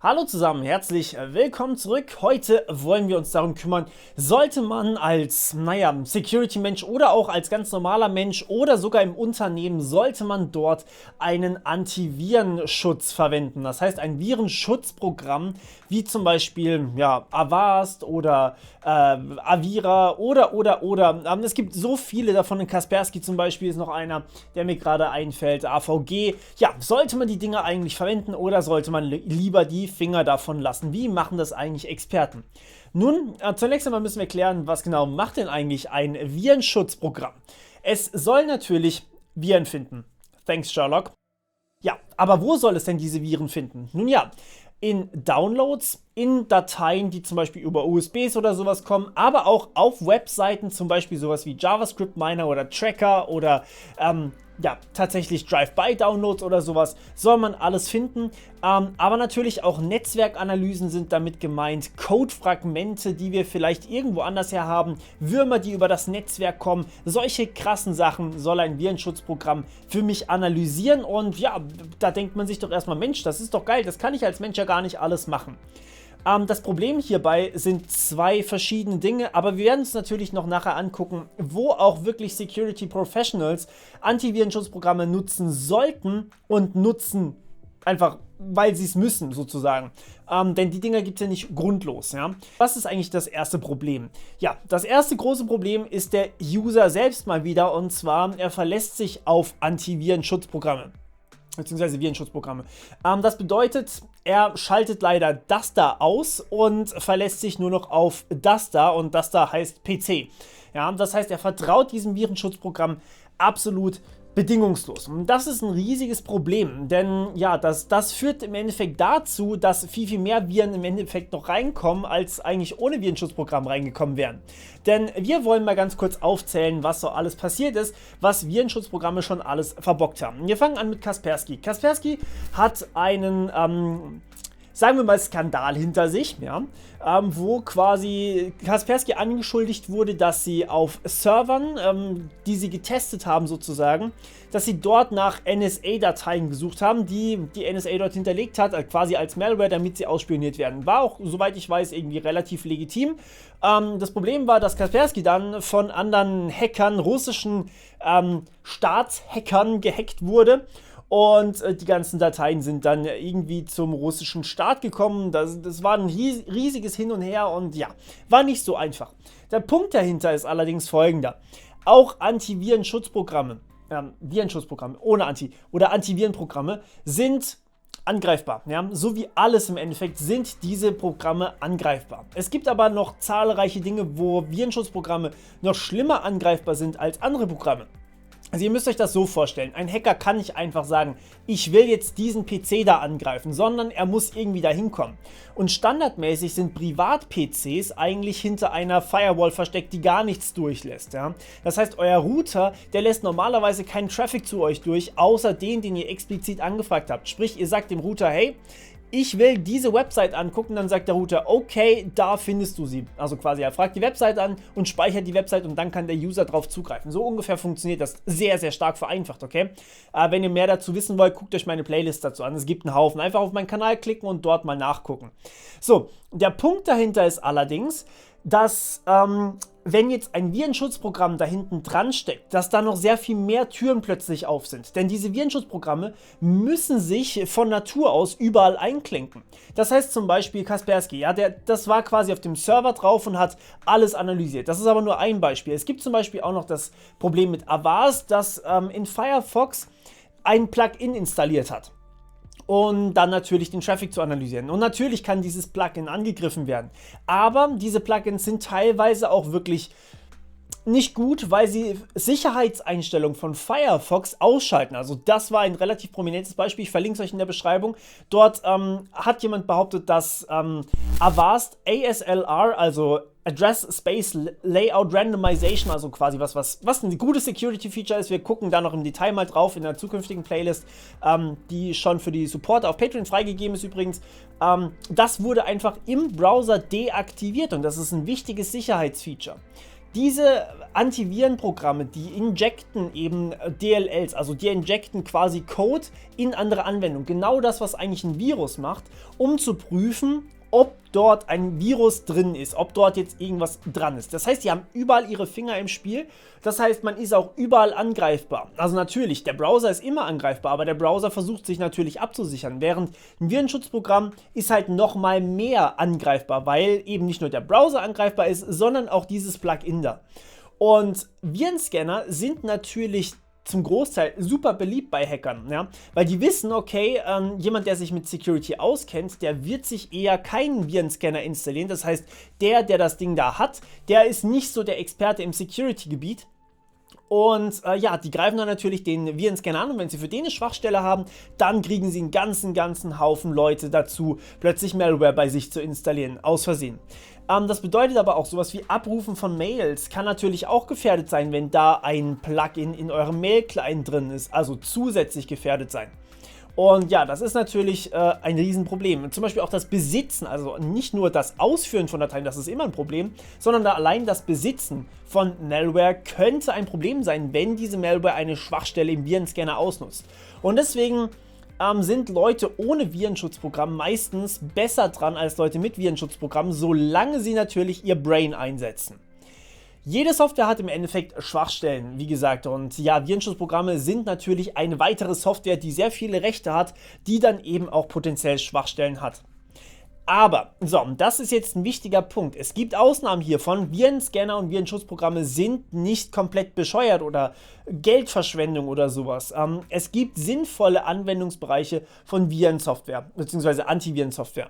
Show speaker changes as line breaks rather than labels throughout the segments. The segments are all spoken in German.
Hallo zusammen, herzlich willkommen zurück. Heute wollen wir uns darum kümmern, sollte man als, Security-Mensch oder auch als ganz normaler Mensch oder sogar im Unternehmen, sollte man dort einen Antivirenschutz verwenden. Das heißt, ein Virenschutzprogramm, wie zum Beispiel, Avast oder Avira oder. Es gibt so viele davon, in Kaspersky zum Beispiel ist noch einer, der mir gerade einfällt, AVG. Ja, sollte man die Dinge eigentlich verwenden oder sollte man lieber die Finger davon lassen? Wie machen das eigentlich Experten? Nun, zunächst einmal müssen wir klären, was genau macht denn eigentlich ein Virenschutzprogramm? Es soll natürlich Viren finden. Thanks, Sherlock. Ja, aber wo soll es denn diese Viren finden? Nun ja, in Downloads, in Dateien, die zum Beispiel über USBs oder sowas kommen, aber auch auf Webseiten, zum Beispiel sowas wie JavaScript-Miner oder Tracker oder tatsächlich Drive-by-Downloads oder sowas, soll man alles finden. Aber natürlich auch Netzwerkanalysen sind damit gemeint, Codefragmente, die wir vielleicht irgendwo anders her haben, Würmer, die über das Netzwerk kommen, solche krassen Sachen soll ein Virenschutzprogramm für mich analysieren. Und ja, da denkt man sich doch erstmal, Mensch, das ist doch geil, das kann ich als Mensch ja gar nicht alles machen. Das Problem hierbei sind zwei verschiedene Dinge, aber wir werden uns natürlich noch nachher angucken, wo auch wirklich Security Professionals Antivirenschutzprogramme nutzen sollten und nutzen einfach, weil sie es müssen sozusagen. Denn die Dinger gibt es ja nicht grundlos. Ja? Was ist eigentlich das erste Problem? Ja, das erste große Problem ist der User selbst mal wieder, und zwar er verlässt sich auf Antivirenschutzprogramme beziehungsweise Virenschutzprogramme. Das bedeutet, er schaltet leider das da aus und verlässt sich nur noch auf das da, und das da heißt PC. Ja, das heißt, er vertraut diesem Virenschutzprogramm absolut bedingungslos. Und das ist ein riesiges Problem, denn ja, das führt im Endeffekt dazu, dass viel mehr Viren im Endeffekt noch reinkommen, als eigentlich ohne Virenschutzprogramm reingekommen wären. Denn wir wollen mal ganz kurz aufzählen, was so alles passiert ist, was Virenschutzprogramme schon alles verbockt haben. Wir fangen an mit Kaspersky. Kaspersky hat einen sagen wir mal, Skandal hinter sich, ja, wo quasi Kaspersky angeschuldigt wurde, dass sie auf Servern, die sie getestet haben sozusagen, dass sie dort nach NSA-Dateien gesucht haben, die die NSA dort hinterlegt hat, quasi als Malware, damit sie ausspioniert werden. War auch, soweit ich weiß, irgendwie relativ legitim. Das Problem war, dass Kaspersky dann von anderen Hackern, russischen Staatshackern gehackt wurde. Und die ganzen Dateien sind dann irgendwie zum russischen Staat gekommen. Das war ein riesiges Hin und Her und ja, war nicht so einfach. Der Punkt dahinter ist allerdings folgender. Auch Antivirenschutzprogramme, Virenschutzprogramme ohne oder Antivirenprogramme sind angreifbar. Ja? So wie alles im Endeffekt sind diese Programme angreifbar. Es gibt aber noch zahlreiche Dinge, wo Virenschutzprogramme noch schlimmer angreifbar sind als andere Programme. Also ihr müsst euch das so vorstellen, ein Hacker kann nicht einfach sagen, ich will jetzt diesen PC da angreifen, sondern er muss irgendwie da hinkommen. Und standardmäßig sind Privat-PCs eigentlich hinter einer Firewall versteckt, die gar nichts durchlässt. Ja? Das heißt, euer Router, der lässt normalerweise keinen Traffic zu euch durch, außer den ihr explizit angefragt habt. Sprich, ihr sagt dem Router, hey, ich will diese Website angucken, dann sagt der Router, okay, da findest du sie. Also quasi, er fragt die Website an und speichert die Website und dann kann der User drauf zugreifen. So ungefähr funktioniert das, sehr, sehr stark vereinfacht, okay? Wenn ihr mehr dazu wissen wollt, guckt euch meine Playlist dazu an. Es gibt einen Haufen. Einfach auf meinen Kanal klicken und dort mal nachgucken. So, der Punkt dahinter ist allerdings, dass wenn jetzt ein Virenschutzprogramm da hinten dran steckt, dass da noch sehr viel mehr Türen plötzlich auf sind. Denn diese Virenschutzprogramme müssen sich von Natur aus überall einklinken. Das heißt zum Beispiel Kaspersky, ja, das war quasi auf dem Server drauf und hat alles analysiert. Das ist aber nur ein Beispiel. Es gibt zum Beispiel auch noch das Problem mit Avast, das in Firefox ein Plugin installiert hat. Und dann natürlich den Traffic zu analysieren. Und natürlich kann dieses Plugin angegriffen werden. Aber diese Plugins sind teilweise auch wirklich nicht gut, weil sie Sicherheitseinstellungen von Firefox ausschalten. Also das war ein relativ prominentes Beispiel. Ich verlinke es euch in der Beschreibung. Dort hat jemand behauptet, dass Avast ASLR, also Address Space Layout Randomization, also quasi was ein gutes Security-Feature ist. Wir gucken da noch im Detail mal drauf in der zukünftigen Playlist, die schon für die Supporter auf Patreon freigegeben ist übrigens. Das wurde einfach im Browser deaktiviert und das ist ein wichtiges Sicherheitsfeature. Diese Antivirenprogramme, die injecten eben DLLs, also die injecten quasi Code in andere Anwendungen. Genau das, was eigentlich ein Virus macht, um zu prüfen, ob dort ein Virus drin ist, ob dort jetzt irgendwas dran ist. Das heißt, die haben überall ihre Finger im Spiel. Das heißt, man ist auch überall angreifbar. Also natürlich, der Browser ist immer angreifbar, aber der Browser versucht sich natürlich abzusichern, während ein Virenschutzprogramm ist halt nochmal mehr angreifbar, weil eben nicht nur der Browser angreifbar ist, sondern auch dieses Plugin da. Und Virenscanner sind natürlich zum Großteil super beliebt bei Hackern, ja? Weil die wissen, okay, jemand, der sich mit Security auskennt, der wird sich eher keinen Virenscanner installieren. Das heißt, der das Ding da hat, der ist nicht so der Experte im Security-Gebiet. Und ja, die greifen dann natürlich den Virenscanner an und wenn sie für den eine Schwachstelle haben, dann kriegen sie einen ganzen Haufen Leute dazu, plötzlich Malware bei sich zu installieren, aus Versehen. Das bedeutet aber auch, sowas wie Abrufen von Mails kann natürlich auch gefährdet sein, wenn da ein Plugin in eurem Mail-Client drin ist, also zusätzlich gefährdet sein. Und ja, das ist natürlich ein Riesenproblem. Zum Beispiel auch das Besitzen, also nicht nur das Ausführen von Dateien, das ist immer ein Problem, sondern da allein das Besitzen von Malware könnte ein Problem sein, wenn diese Malware eine Schwachstelle im Virenscanner ausnutzt. Und deswegen sind Leute ohne Virenschutzprogramm meistens besser dran als Leute mit Virenschutzprogramm, solange sie natürlich ihr Brain einsetzen. Jede Software hat im Endeffekt Schwachstellen, wie gesagt, und ja, Virenschutzprogramme sind natürlich eine weitere Software, die sehr viele Rechte hat, die dann eben auch potenziell Schwachstellen hat. Aber, so, das ist jetzt ein wichtiger Punkt. Es gibt Ausnahmen hiervon. Virenscanner und Virenschutzprogramme sind nicht komplett bescheuert oder Geldverschwendung oder sowas. Es gibt sinnvolle Anwendungsbereiche von Virensoftware bzw. Antivirensoftware.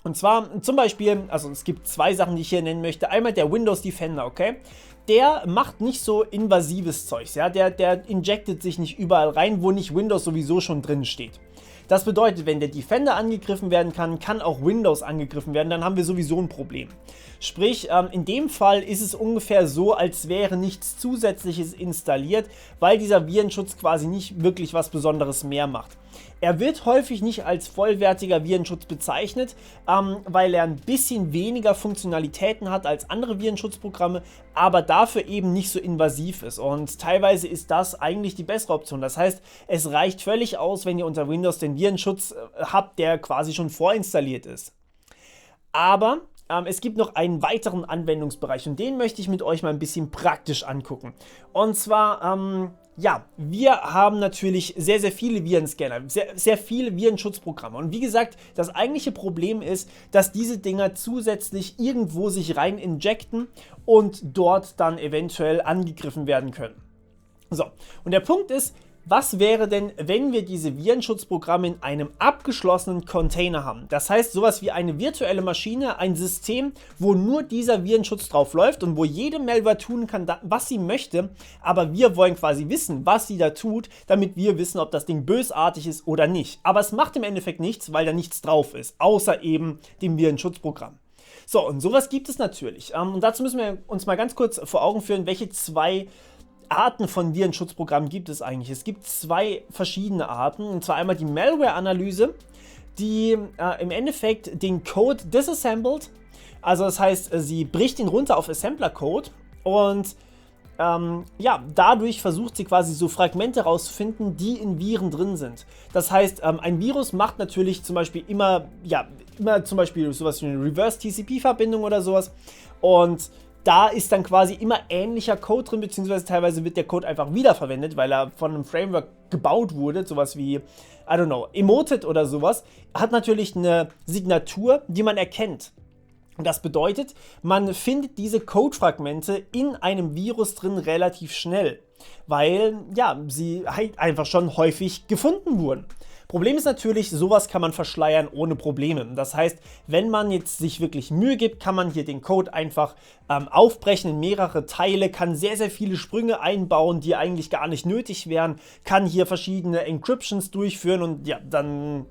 Und zwar zum Beispiel, also es gibt zwei Sachen, die ich hier nennen möchte. Einmal der Windows Defender, okay? Der macht nicht so invasives Zeugs, ja? Der injectet sich nicht überall rein, wo nicht Windows sowieso schon drin steht. Das bedeutet, wenn der Defender angegriffen werden kann, kann auch Windows angegriffen werden, dann haben wir sowieso ein Problem. Sprich, in dem Fall ist es ungefähr so, als wäre nichts Zusätzliches installiert, weil dieser Virenschutz quasi nicht wirklich was Besonderes mehr macht. Er wird häufig nicht als vollwertiger Virenschutz bezeichnet, weil er ein bisschen weniger Funktionalitäten hat als andere Virenschutzprogramme, aber dafür eben nicht so invasiv ist. Und teilweise ist das eigentlich die bessere Option. Das heißt, es reicht völlig aus, wenn ihr unter Windows den Virenschutz habt, der quasi schon vorinstalliert ist. Aber es gibt noch einen weiteren Anwendungsbereich und den möchte ich mit euch mal ein bisschen praktisch angucken. Und zwar, ja, wir haben natürlich sehr viele Virenscanner, sehr viele Virenschutzprogramme. Und wie gesagt, das eigentliche Problem ist, dass diese Dinger zusätzlich irgendwo sich rein injecten und dort dann eventuell angegriffen werden können. So, und der Punkt ist, was wäre denn, wenn wir diese Virenschutzprogramme in einem abgeschlossenen Container haben? Das heißt, sowas wie eine virtuelle Maschine, ein System, wo nur dieser Virenschutz drauf läuft und wo jede Malware tun kann, was sie möchte, aber wir wollen quasi wissen, was sie da tut, damit wir wissen, ob das Ding bösartig ist oder nicht. Aber es macht im Endeffekt nichts, weil da nichts drauf ist, außer eben dem Virenschutzprogramm. So, und sowas gibt es natürlich. Und dazu müssen wir uns mal ganz kurz vor Augen führen, welche zwei Arten von Virenschutzprogrammen gibt es eigentlich. Es gibt zwei verschiedene Arten, und zwar einmal die Malware-Analyse, die im Endeffekt den Code disassembled, also das heißt, sie bricht ihn runter auf Assembler-Code und ja, dadurch versucht sie quasi so Fragmente rauszufinden, die in Viren drin sind. Das heißt, ein Virus macht natürlich zum Beispiel immer zum Beispiel sowas wie eine Reverse-TCP-Verbindung oder sowas und da ist dann quasi immer ähnlicher Code drin, beziehungsweise teilweise wird der Code einfach wiederverwendet, weil er von einem Framework gebaut wurde, sowas wie, I don't know, Emotet oder sowas, hat natürlich eine Signatur, die man erkennt. Und das bedeutet, man findet diese Codefragmente in einem Virus drin relativ schnell, weil ja, sie halt einfach schon häufig gefunden wurden. Problem ist natürlich, sowas kann man verschleiern ohne Probleme. Das heißt, wenn man jetzt sich wirklich Mühe gibt, kann man hier den Code einfach aufbrechen in mehrere Teile, kann sehr viele Sprünge einbauen, die eigentlich gar nicht nötig wären, kann hier verschiedene Encryptions durchführen und ja, dann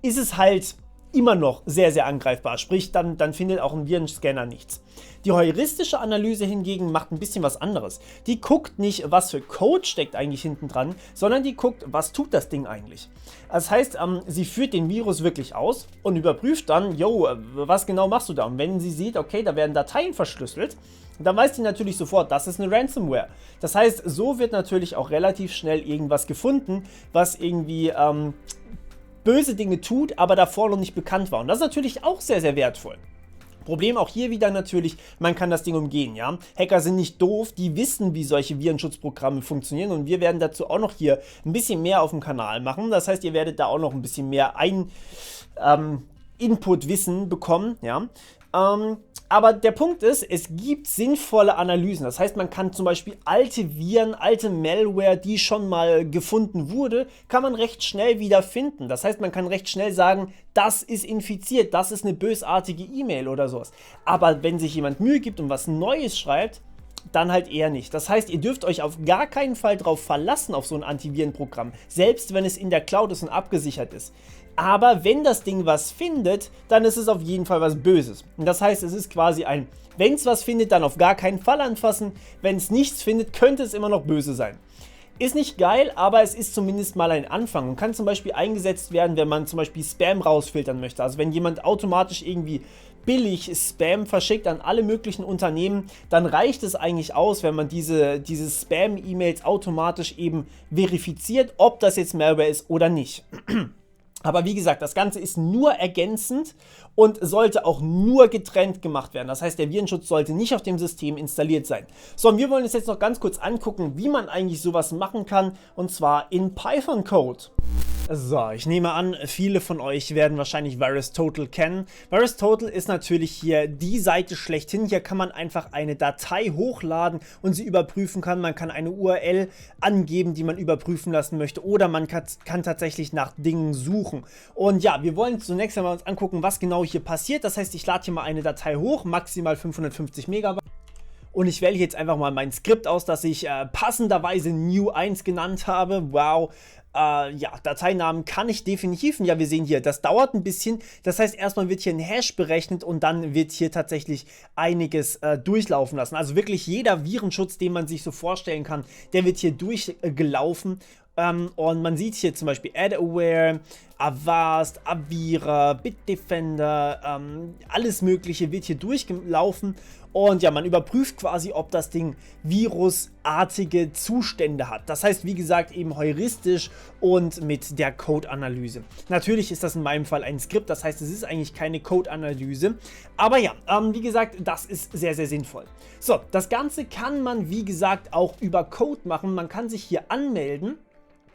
ist es halt immer noch sehr, sehr angreifbar. Sprich, dann findet auch ein Virenscanner nichts. Die heuristische Analyse hingegen macht ein bisschen was anderes. Die guckt nicht, was für Code steckt eigentlich hinten dran, sondern die guckt, was tut das Ding eigentlich. Das heißt, sie führt den Virus wirklich aus und überprüft dann, yo, was genau machst du da? Und wenn sie sieht, okay, da werden Dateien verschlüsselt, dann weiß sie natürlich sofort, das ist eine Ransomware. Das heißt, so wird natürlich auch relativ schnell irgendwas gefunden, was irgendwie böse Dinge tut, aber davor noch nicht bekannt war. Und das ist natürlich auch sehr, sehr wertvoll. Problem auch hier wieder natürlich, man kann das Ding umgehen, ja. Hacker sind nicht doof, die wissen, wie solche Virenschutzprogramme funktionieren und wir werden dazu auch noch hier ein bisschen mehr auf dem Kanal machen. Das heißt, ihr werdet da auch noch ein bisschen mehr Input-Wissen bekommen, ja. Aber der Punkt ist, es gibt sinnvolle Analysen. Das heißt, man kann zum Beispiel alte Viren, alte Malware, die schon mal gefunden wurde, kann man recht schnell wieder finden. Das heißt, man kann recht schnell sagen, das ist infiziert, das ist eine bösartige E-Mail oder sowas. Aber wenn sich jemand Mühe gibt und was Neues schreibt, dann halt eher nicht. Das heißt, ihr dürft euch auf gar keinen Fall darauf verlassen, auf so ein Antivirenprogramm, selbst wenn es in der Cloud ist und abgesichert ist. Aber wenn das Ding was findet, dann ist es auf jeden Fall was Böses. Und das heißt, es ist quasi ein, wenn es was findet, dann auf gar keinen Fall anfassen. Wenn es nichts findet, könnte es immer noch böse sein. Ist nicht geil, aber es ist zumindest mal ein Anfang und kann zum Beispiel eingesetzt werden, wenn man zum Beispiel Spam rausfiltern möchte. Also wenn jemand automatisch irgendwie billig Spam verschickt an alle möglichen Unternehmen, dann reicht es eigentlich aus, wenn man diese Spam-E-Mails automatisch eben verifiziert, ob das jetzt Malware ist oder nicht. Aber wie gesagt, das Ganze ist nur ergänzend und sollte auch nur getrennt gemacht werden. Das heißt, der Virenschutz sollte nicht auf dem System installiert sein. So, und wir wollen uns jetzt noch ganz kurz angucken, wie man eigentlich sowas machen kann, und zwar in Python-Code. So, ich nehme an, viele von euch werden wahrscheinlich VirusTotal kennen. VirusTotal ist natürlich hier die Seite schlechthin. Hier kann man einfach eine Datei hochladen und sie überprüfen kann. Man kann eine URL angeben, die man überprüfen lassen möchte, oder man kann tatsächlich nach Dingen suchen. Und ja, wir wollen zunächst einmal uns angucken, was genau hier passiert. Das heißt, ich lade hier mal eine Datei hoch, maximal 550 Megabyte. Und ich wähle jetzt einfach mal mein Skript aus, das ich passenderweise New1 genannt habe. Wow. Ja, Dateinamen kann ich definitiv. Ja, wir sehen hier, das dauert ein bisschen. Das heißt, erstmal wird hier ein Hash berechnet und dann wird hier tatsächlich einiges durchlaufen lassen. Also wirklich jeder Virenschutz, den man sich so vorstellen kann, der wird hier durchgelaufen. Und man sieht hier zum Beispiel AdAware, Avast, Avira, Bitdefender, alles Mögliche wird hier durchgelaufen. Und ja, man überprüft quasi, ob das Ding virusartige Zustände hat. Das heißt, wie gesagt, eben heuristisch und mit der Code-Analyse. Natürlich ist das in meinem Fall ein Skript, das heißt, es ist eigentlich keine Code-Analyse. Aber ja, wie gesagt, das ist sehr, sehr sinnvoll. So, das Ganze kann man, wie gesagt, auch über Code machen. Man kann sich hier anmelden.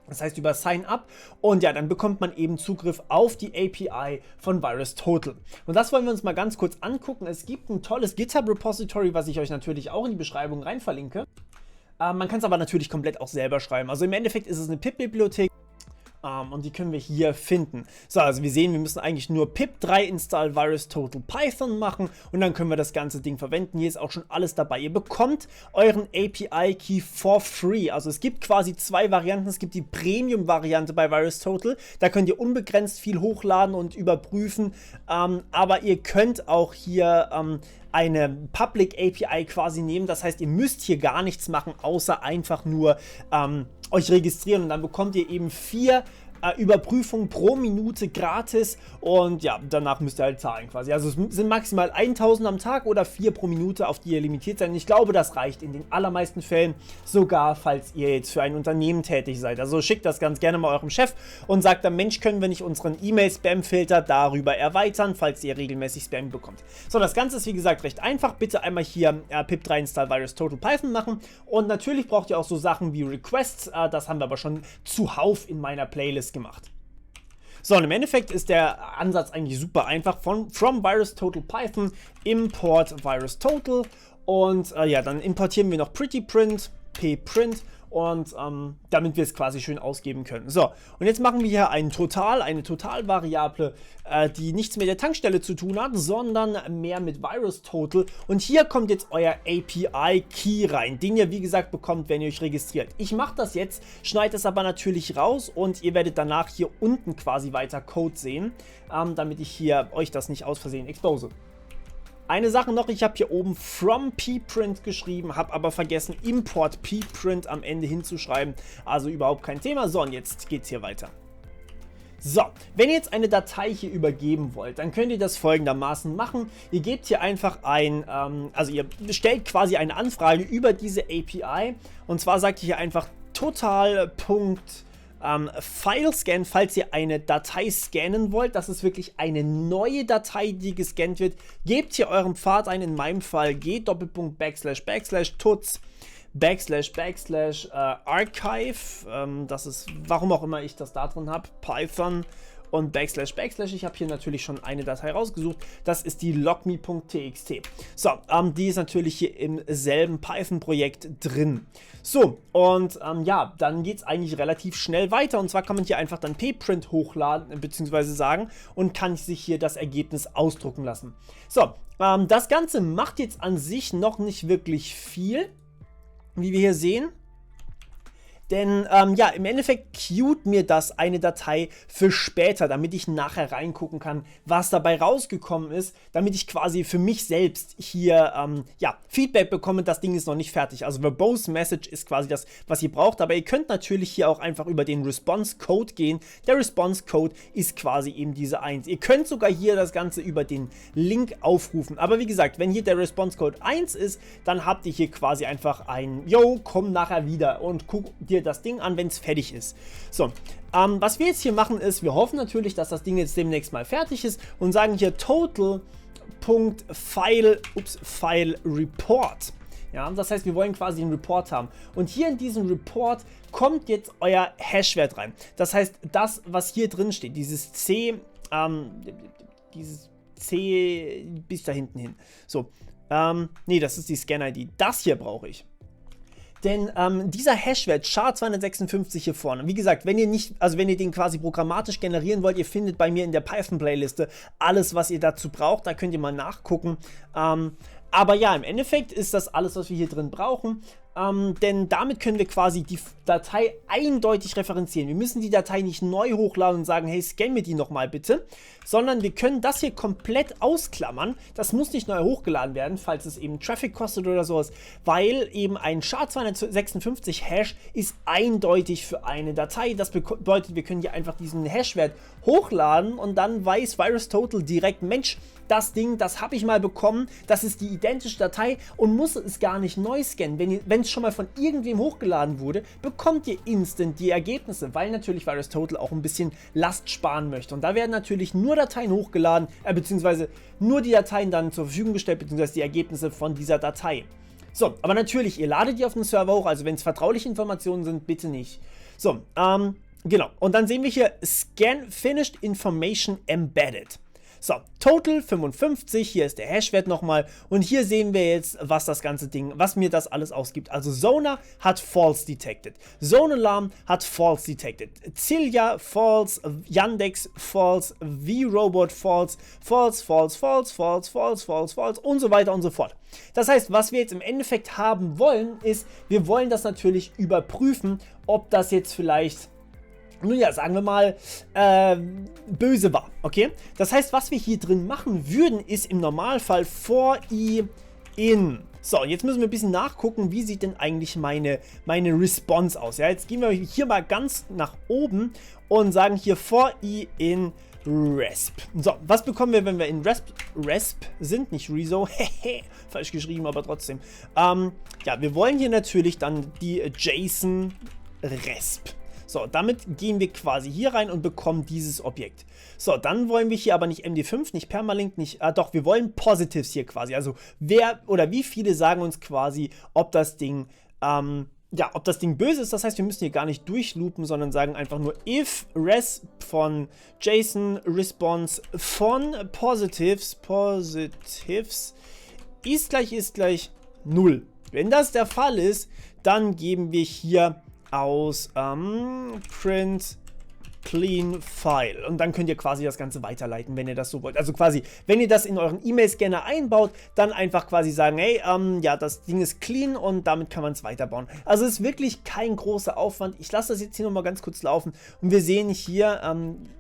Das heißt über Sign Up, und ja, dann bekommt man eben Zugriff auf die API von VirusTotal. Und das wollen wir uns mal ganz kurz angucken. Es gibt ein tolles GitHub-Repository, was ich euch natürlich auch in die Beschreibung rein verlinke. Man kann es aber natürlich komplett auch selber schreiben. Also im Endeffekt ist es eine pip-Bibliothek. Und die können wir hier finden. So, also wir sehen, wir müssen eigentlich nur pip3 install VirusTotal Python machen und dann können wir das ganze Ding verwenden. Hier ist auch schon alles dabei. Ihr bekommt euren API-Key for free. Also es gibt quasi zwei Varianten. Es gibt die Premium-Variante bei VirusTotal. Da könnt ihr unbegrenzt viel hochladen und überprüfen. Aber ihr könnt auch hier eine Public API quasi nehmen. Das heißt, ihr müsst hier gar nichts machen, außer einfach nur euch registrieren, und dann bekommt ihr eben 4 Überprüfungen pro Minute gratis, und ja, danach müsst ihr halt zahlen quasi. Also es sind maximal 1000 am Tag oder 4 pro Minute, auf die ihr limitiert seid. Und ich glaube, das reicht in den allermeisten Fällen, sogar falls ihr jetzt für ein Unternehmen tätig seid. Also schickt das ganz gerne mal eurem Chef und sagt dann, Mensch, können wir nicht unseren E-Mail-Spam-Filter darüber erweitern, falls ihr regelmäßig Spam bekommt. So, das Ganze ist wie gesagt recht einfach. Bitte einmal hier pip3 install VirusTotal Python machen, und natürlich braucht ihr auch so Sachen wie Requests. Das haben wir aber schon zuhauf in meiner Playlist gemacht. So, und im Endeffekt ist der Ansatz eigentlich super einfach. From VirusTotal Python import VirusTotal, und ja, dann importieren wir noch PrettyPrint. pprint und damit wir es quasi schön ausgeben können. So, und jetzt machen wir hier eine Totalvariable, die nichts mit der Tankstelle zu tun hat, sondern mehr mit VirusTotal. Und hier kommt jetzt euer API-Key rein, den ihr wie gesagt bekommt, wenn ihr euch registriert. Ich mache das jetzt, schneide es aber natürlich raus und ihr werdet danach hier unten quasi weiter Code sehen, damit ich hier euch das nicht aus Versehen expose. Eine Sache noch, ich habe hier oben from pprint geschrieben, habe aber vergessen import pprint am Ende hinzuschreiben, also überhaupt kein Thema. So, und jetzt geht's hier weiter. So, wenn ihr jetzt eine Datei hier übergeben wollt, dann könnt ihr das folgendermaßen machen. Ihr gebt hier einfach also ihr stellt quasi eine Anfrage über diese API und zwar sagt ihr hier einfach total.filescan, falls ihr eine Datei scannen wollt. Das ist wirklich eine neue Datei, die gescannt wird. Gebt hier euren Pfad ein, in meinem Fall g://tuts //archive, das ist, warum auch immer ich das da drin habe, Python und //. Ich habe hier natürlich schon eine Datei rausgesucht, das ist die logme.txt. So, die ist natürlich hier im selben Python-Projekt drin. So, und ja, dann geht es eigentlich relativ schnell weiter, und zwar kann man hier einfach dann pprint hochladen, beziehungsweise sagen, und kann sich hier das Ergebnis ausdrucken lassen. So, das Ganze macht jetzt an sich noch nicht wirklich viel, wie wir hier sehen. Denn ja, im Endeffekt queued mir das eine Datei für später, damit ich nachher reingucken kann, was dabei rausgekommen ist, damit ich quasi für mich selbst hier ja, Feedback bekomme, das Ding ist noch nicht fertig. Also verbose message ist quasi das, was ihr braucht, aber ihr könnt natürlich hier auch einfach über den Response Code gehen. Der Response Code ist quasi eben diese 1. Ihr könnt sogar hier das Ganze über den Link aufrufen, aber wie gesagt, wenn hier der Response Code 1 ist, dann habt ihr hier quasi einfach ein Yo, komm nachher wieder und guck dir das Ding an, wenn es fertig ist. So, was wir jetzt hier machen ist, wir hoffen natürlich, dass das Ding jetzt demnächst mal fertig ist und sagen hier total.file report. Ja, das heißt, wir wollen quasi einen Report haben. Und hier in diesem Report kommt jetzt euer Hashwert rein. Das heißt, das, was hier drin steht, dieses C bis da hinten hin. So, nee, das ist die Scan-ID. Das hier brauche ich. Denn dieser Hashwert SHA-256 hier vorne, wie gesagt, wenn ihr den quasi programmatisch generieren wollt, ihr findet bei mir in der Python-Playliste alles, was ihr dazu braucht, da könnt ihr mal nachgucken. Aber ja, im Endeffekt ist das alles, was wir hier drin brauchen. Denn damit können wir quasi die Datei eindeutig referenzieren. Wir müssen die Datei nicht neu hochladen und sagen, hey, scan mir die nochmal bitte, sondern wir können das hier komplett ausklammern. Das muss nicht neu hochgeladen werden, falls es eben Traffic kostet oder sowas, weil eben ein SHA-256 Hash ist eindeutig für eine Datei. Das bedeutet, wir können hier einfach diesen Hashwert hochladen und dann weiß VirusTotal direkt, Mensch, das Ding, das habe ich mal bekommen, das ist die identische Datei und muss es gar nicht neu scannen. Wenn es schon mal von irgendwem hochgeladen wurde, bekommt ihr instant die Ergebnisse, weil natürlich VirusTotal auch ein bisschen Last sparen möchte. Und da werden natürlich nur Dateien hochgeladen, beziehungsweise nur die Dateien dann zur Verfügung gestellt, beziehungsweise die Ergebnisse von dieser Datei. So, aber natürlich, ihr ladet die auf den Server hoch, also wenn es vertrauliche Informationen sind, bitte nicht. So, genau. Und dann sehen wir hier Scan Finished Information Embedded. So, Total 55, hier ist der Hashwert nochmal und hier sehen wir jetzt, was das ganze Ding, was mir das alles ausgibt. Also Sonar hat False detected, Zonalarm hat False detected, Cilia False, Yandex False, VRobot False, False, False, False, False, False, False, False und so weiter und so fort. Das heißt, was wir jetzt im Endeffekt haben wollen, ist, wir wollen das natürlich überprüfen, ob das jetzt vielleicht, nun ja, sagen wir mal, böse war, okay? Das heißt, was wir hier drin machen würden, ist im Normalfall for i in. So, jetzt müssen wir ein bisschen nachgucken, wie sieht denn eigentlich meine Response aus. Ja, jetzt gehen wir hier mal ganz nach oben und sagen hier for i in resp. So, was bekommen wir, wenn wir in resp sind, nicht reso, falsch geschrieben, aber trotzdem. Ja, wir wollen hier natürlich dann die JSON resp. So, damit gehen wir quasi hier rein und bekommen dieses Objekt. So, dann wollen wir hier aber nicht MD5, nicht Permalink, nicht, doch, wir wollen Positives hier quasi. Also, wer oder wie viele sagen uns quasi, ob das Ding, ja, ob das Ding böse ist. Das heißt, wir müssen hier gar nicht durchloopen, sondern sagen einfach nur if resp von JSON response von Positives ist gleich 0. Wenn das der Fall ist, dann geben wir hier aus print clean file und dann könnt ihr quasi das Ganze weiterleiten, wenn ihr das so wollt. Also quasi, wenn ihr das in euren E-Mail-Scanner einbaut, dann einfach quasi sagen, hey, ja, das Ding ist clean und damit kann man es weiterbauen. Also es ist wirklich kein großer Aufwand. Ich lasse das jetzt hier nochmal ganz kurz laufen und wir sehen hier,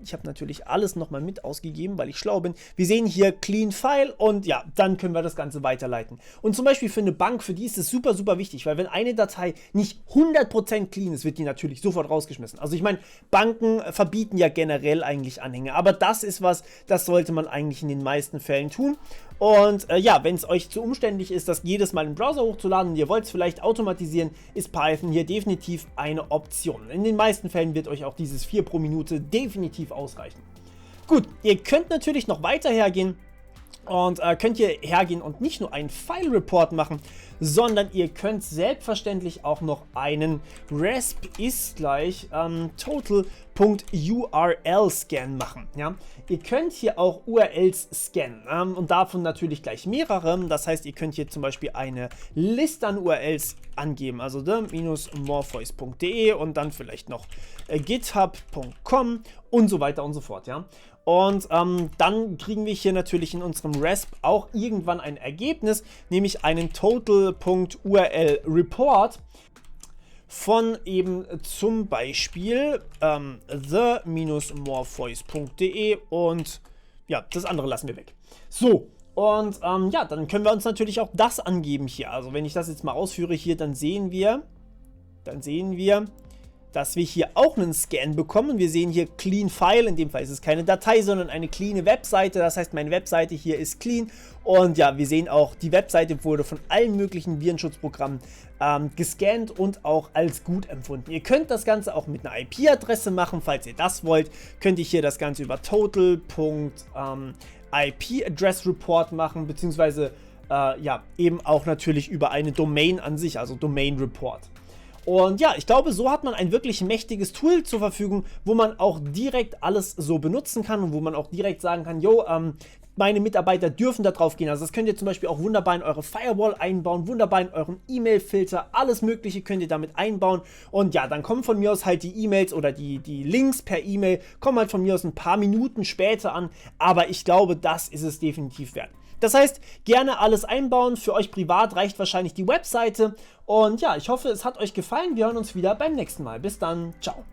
ich habe natürlich alles nochmal mit ausgegeben, weil ich schlau bin. Wir sehen hier clean file und ja, dann können wir das Ganze weiterleiten. Und zum Beispiel für eine Bank, für die ist es super, super wichtig, weil wenn eine Datei nicht 100% clean ist, wird die natürlich sofort rausgeschmissen. Also ich meine, Banken verbieten ja generell eigentlich Anhänge, aber das ist was, das sollte man eigentlich in den meisten Fällen tun. Und ja, wenn es euch zu umständlich ist, das jedes Mal im Browser hochzuladen und ihr wollt es vielleicht automatisieren, ist Python hier definitiv eine Option. In den meisten Fällen wird euch auch dieses 4 pro Minute definitiv ausreichen. Gut, ihr könnt natürlich noch weiter hergehen und könnt ihr hergehen und nicht nur einen File-Report machen, sondern ihr könnt selbstverständlich auch noch einen resp ist gleich total.url-Scan machen. Ja? Ihr könnt hier auch URLs scannen und davon natürlich gleich mehrere. Das heißt, ihr könnt hier zum Beispiel eine Liste an URLs angeben, also -morpheus.de und dann vielleicht noch github.com und so weiter und so fort. Ja? Und dann kriegen wir hier natürlich in unserem RESP auch irgendwann ein Ergebnis, nämlich einen total.url-Report von eben zum Beispiel the-morpheus.de und ja, das andere lassen wir weg. So, und ja, dann können wir uns natürlich auch das angeben hier. Also wenn ich das jetzt mal ausführe hier, dann sehen wir, dass wir hier auch einen Scan bekommen. Wir sehen hier Clean File, in dem Fall ist es keine Datei, sondern eine cleane Webseite. Das heißt, meine Webseite hier ist clean. Und ja, wir sehen auch, die Webseite wurde von allen möglichen Virenschutzprogrammen gescannt und auch als gut empfunden. Ihr könnt das Ganze auch mit einer IP-Adresse machen, falls ihr das wollt. Könnt ihr hier das Ganze über total.ip-Address-Report machen, beziehungsweise ja, eben auch natürlich über eine Domain an sich, also Domain Report. Und ja, ich glaube, so hat man ein wirklich mächtiges Tool zur Verfügung, wo man auch direkt alles so benutzen kann und wo man auch direkt sagen kann, jo, meine Mitarbeiter dürfen da drauf gehen. Also das könnt ihr zum Beispiel auch wunderbar in eure Firewall einbauen, wunderbar in euren E-Mail-Filter, alles mögliche könnt ihr damit einbauen. Und ja, dann kommen von mir aus halt die E-Mails oder die Links per E-Mail, kommen halt von mir aus ein paar Minuten später an, aber ich glaube, das ist es definitiv wert. Das heißt, gerne alles einbauen. Für euch privat reicht wahrscheinlich die Webseite. Und ja, ich hoffe, es hat euch gefallen. Wir hören uns wieder beim nächsten Mal. Bis dann. Ciao.